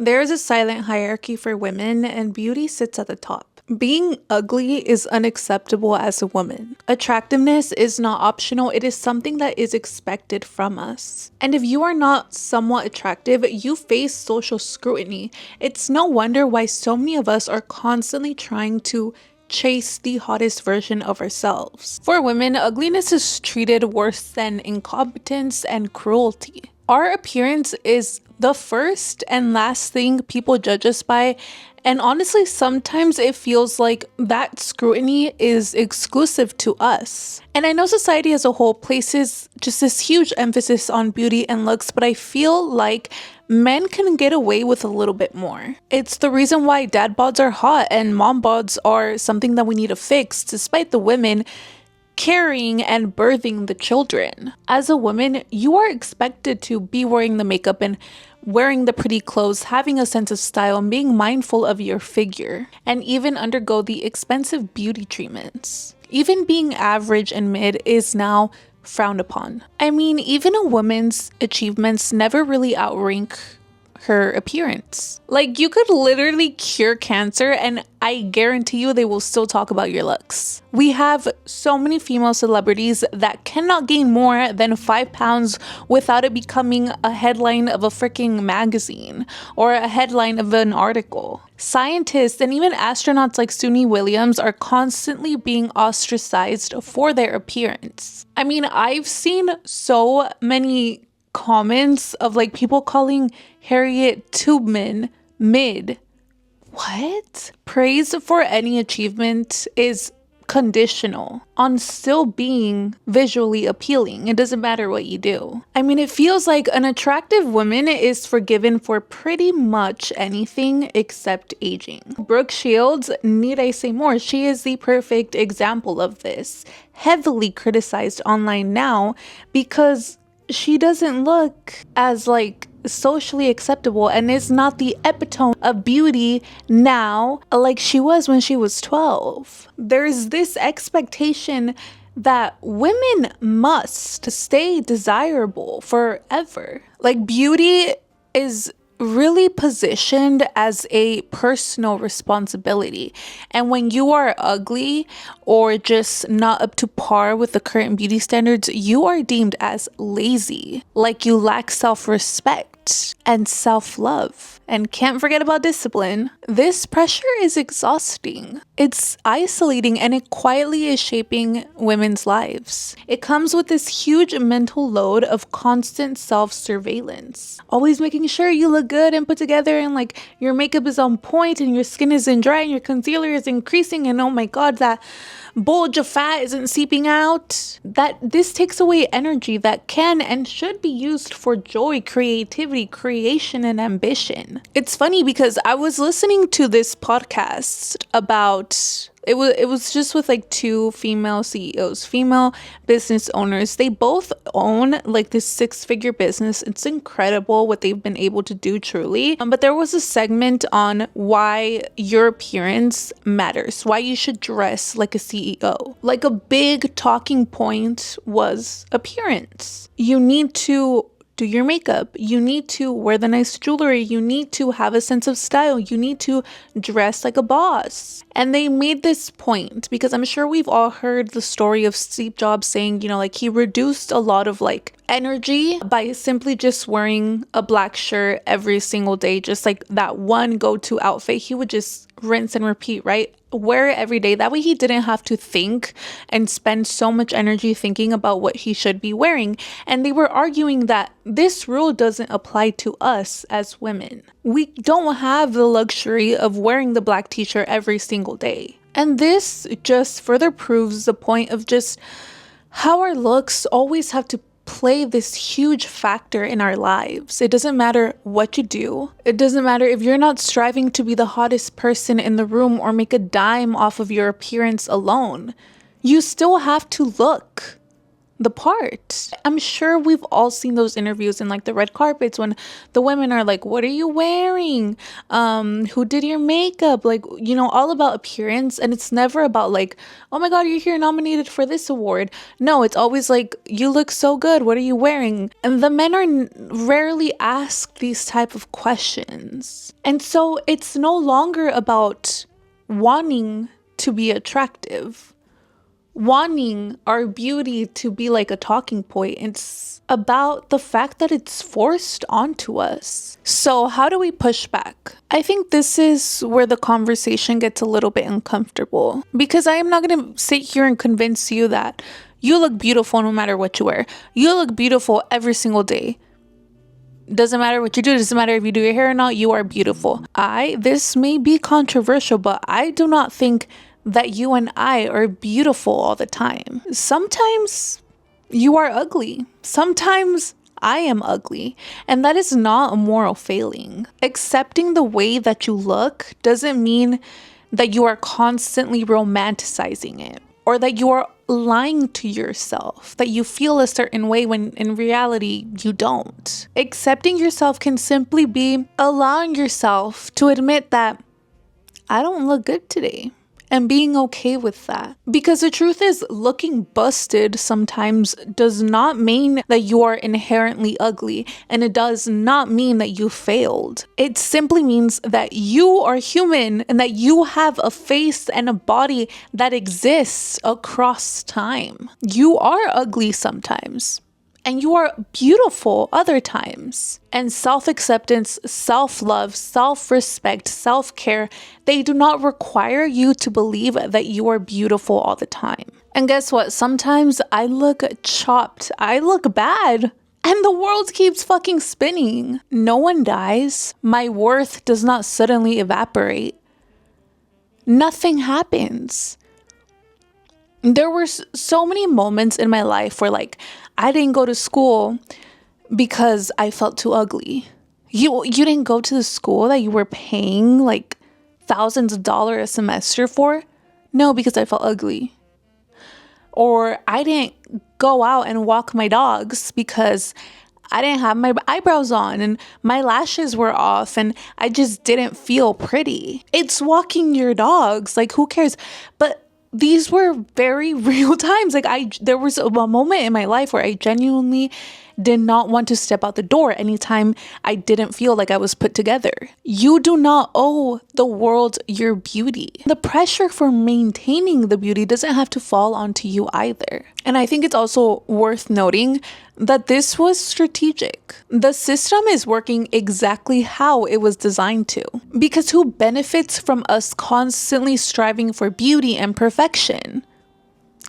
There is a silent hierarchy for women, and beauty sits at the top. Being ugly is unacceptable as a woman. Attractiveness is not optional, it is something that is expected from us. And if you are not somewhat attractive, you face social scrutiny. It's no wonder why so many of us are constantly trying to chase the hottest version of ourselves. For women, ugliness is treated worse than incompetence and cruelty. Our appearance is the first and last thing people judge us by, and honestly, sometimes it feels like that scrutiny is exclusive to us. And I know society as a whole places just this huge emphasis on beauty and looks, but I feel like men can get away with a little bit more. It's the reason why dad bods are hot and mom bods are something that we need to fix, despite the women carrying and birthing the children. As a woman, you are expected to be wearing the makeup and wearing the pretty clothes, having a sense of style, and being mindful of your figure, and even undergo the expensive beauty treatments. Even being average and mid is now frowned upon. I mean, even a woman's achievements never really outrank her appearance. Like, you could literally cure cancer and I guarantee you they will still talk about your looks. We have so many female celebrities that cannot gain more than 5 pounds without it becoming a headline of a freaking magazine or a headline of an article. Scientists and even astronauts like Suni Williams are constantly being ostracized for their appearance. I mean, I've seen so many comments of like people calling Harriet Tubman mid. What? Praise for any achievement is conditional on still being visually appealing. It doesn't matter what you do. I mean, it feels like an attractive woman is forgiven for pretty much anything except aging. Brooke Shields, need I say more? She is the perfect example of this. Heavily criticized online now because she doesn't look as like socially acceptable and is not the epitome of beauty now like she was when she was 12. There's this expectation that women must stay desirable forever. Like, beauty is really positioned as a personal responsibility, and when you are ugly or just not up to par with the current beauty standards, you are deemed as lazy, like you lack self-respect and self-love. And can't forget about discipline. This pressure is exhausting. It's isolating and it quietly is shaping women's lives. It comes with this huge mental load of constant self-surveillance. Always making sure you look good and put together, and like your makeup is on point and your skin isn't dry and your concealer is increasing, and oh my god, that bulge of fat isn't seeping out. That this takes away energy that can and should be used for joy, creativity, creation, and ambition. It's funny because I was listening to this podcast about it was just with like 2 female CEOs, female business owners. They both own like this 6-figure business. It's incredible what they've been able to do, truly. But there was a segment on why your appearance matters, why you should dress like a CEO. Like, a big talking point was appearance. You need to do your makeup, you need to wear the nice jewelry, you need to have a sense of style, you need to dress like a boss. And they made this point because I'm sure we've all heard the story of Steve Jobs saying, you know, like he reduced a lot of like energy by simply just wearing a black shirt every single day, just like that one go-to outfit. He would just rinse and repeat, right? Wear it every day. That way he didn't have to think and spend so much energy thinking about what he should be wearing. And they were arguing that this rule doesn't apply to us as women. We don't have the luxury of wearing the black t-shirt every single day. And this just further proves the point of just how our looks always have to play this huge factor in our lives. It doesn't matter what you do. It doesn't matter if you're not striving to be the hottest person in the room or make a dime off of your appearance alone. You still have to look the part. I'm sure we've all seen those interviews in like the red carpets when the women are like, what are you wearing? Who did your makeup? Like, you know, all about appearance. And it's never about like, oh my God, you're here nominated for this award. No, it's always like, you look so good. What are you wearing? And the men are rarely asked these type of questions. And so it's no longer about wanting to be attractive, wanting our beauty to be like a talking point. It's about the fact that it's forced onto us. So how do we push back? I think this is where the conversation gets a little bit uncomfortable, because I am not going to sit here and convince you that you look beautiful no matter what you wear. You look beautiful every single day. Doesn't matter what you do. Doesn't matter if you do your hair or not. You are beautiful. This may be controversial, but I do not think that you and I are beautiful all the time. Sometimes you are ugly. Sometimes I am ugly. And that is not a moral failing. Accepting the way that you look doesn't mean that you are constantly romanticizing it, or that you are lying to yourself, that you feel a certain way when in reality you don't. Accepting yourself can simply be allowing yourself to admit that I don't look good today, and being okay with that. Because the truth is, looking busted sometimes does not mean that you are inherently ugly, and it does not mean that you failed. It simply means that you are human and that you have a face and a body that exists across time. You are ugly sometimes, and you are beautiful other times. And self-acceptance, self-love, self-respect, self-care, they do not require you to believe that you are beautiful all the time. And guess what? Sometimes I look chopped. I look bad. And the world keeps fucking spinning. No one dies. My worth does not suddenly evaporate. Nothing happens. There were so many moments in my life where like I didn't go to school because I felt too ugly. You didn't go to the school that you were paying like thousands of dollars a semester for? No, because I felt ugly. Or I didn't go out and walk my dogs because I didn't have my eyebrows on and my lashes were off and I just didn't feel pretty. It's walking your dogs. Like, who cares? But these were very real times. Like there was a moment in my life where I genuinely did not want to step out the door anytime I didn't feel like I was put together. You do not owe the world your beauty. The pressure for maintaining the beauty doesn't have to fall onto you either. And I think it's also worth noting that this was strategic. The system is working exactly how it was designed to. Because who benefits from us constantly striving for beauty and perfection?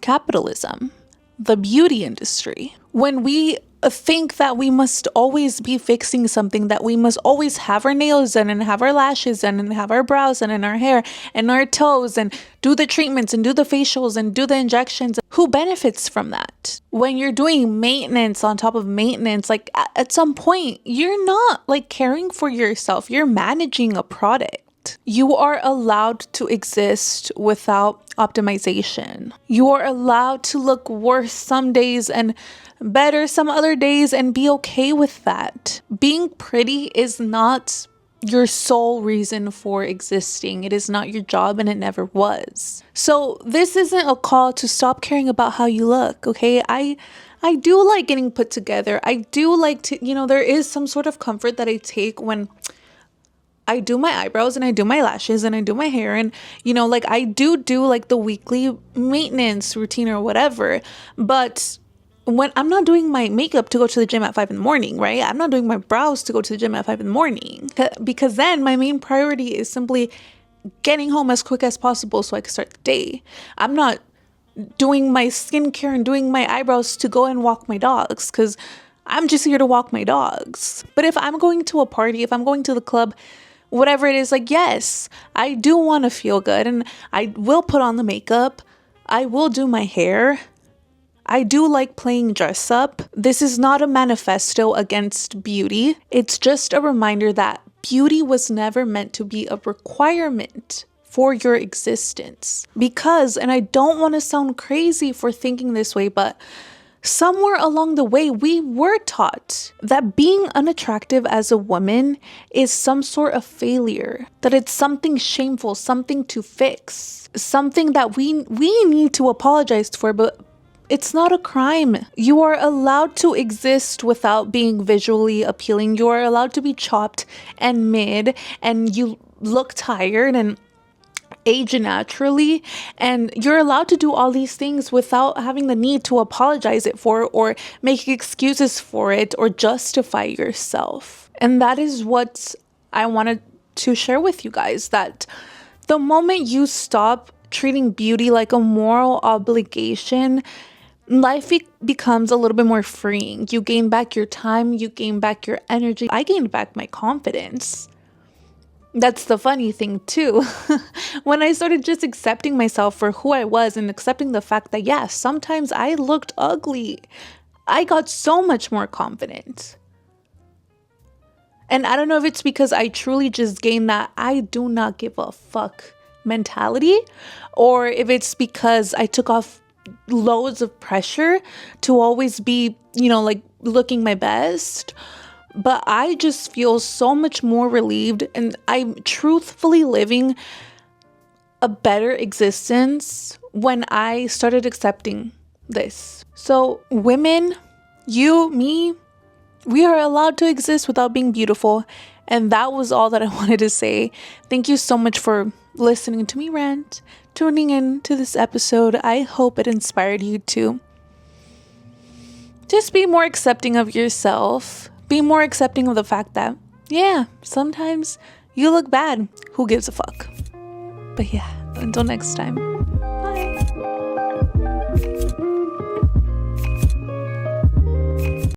Capitalism, the beauty industry. When we think that we must always be fixing something, that we must always have our nails done and have our lashes done and have our brows done and our hair and our toes and do the treatments and do the facials and do the injections. Who benefits from that? When you're doing maintenance on top of maintenance, like at some point, you're not like caring for yourself. You're managing a product. You are allowed to exist without optimization. You are allowed to look worse some days and better some other days and be okay with that. Being pretty is not your sole reason for existing. It is not your job and it never was. So this isn't a call to stop caring about how you look, okay? I do like getting put together. I do like to, there is some sort of comfort that I take when I do my eyebrows and I do my lashes and I do my hair and, like I do like the weekly maintenance routine or whatever. But when I'm not doing my makeup to go to the gym at 5 in the morning, right? I'm not doing my brows to go to the gym at 5 in the morning because then my main priority is simply getting home as quick as possible so I can start the day. I'm not doing my skincare and doing my eyebrows to go and walk my dogs because I'm just here to walk my dogs. But if I'm going to a party, if I'm going to the club, whatever it is, like, yes, I do want to feel good and I will put on the makeup. I will do my hair. I do like playing dress up. This is not a manifesto against beauty. It's just a reminder that beauty was never meant to be a requirement for your existence. Because, and I don't want to sound crazy for thinking this way, but Somewhere along the way, we were taught that being unattractive as a woman is some sort of failure, that it's something shameful, something to fix, something that we need to apologize for, but it's not a crime. You are allowed to exist without being visually appealing. You are allowed to be chopped and mid, and you look tired and age naturally, and you're allowed to do all these things without having the need to apologize it for or make excuses for it or justify yourself. And that is what I wanted to share with you guys, that the moment you stop treating beauty like a moral obligation, life becomes a little bit more freeing. You gain back your time, you gain back your energy. I gained back my confidence. That's the funny thing too. When I started just accepting myself for who I was and accepting the fact that, yeah, sometimes I looked ugly, I got so much more confident. And I don't know if it's because I truly just gained that I do not give a fuck mentality, or if it's because I took off loads of pressure to always be, like looking my best. But I just feel so much more relieved, and I'm truthfully living a better existence when I started accepting this. So women, you, me, we are allowed to exist without being beautiful. And that was all that I wanted to say. Thank you so much for listening to me rant, tuning in to this episode. I hope it inspired you to just be more accepting of yourself. Be more accepting of the fact that, yeah, sometimes you look bad. Who gives a fuck? But yeah, until next time.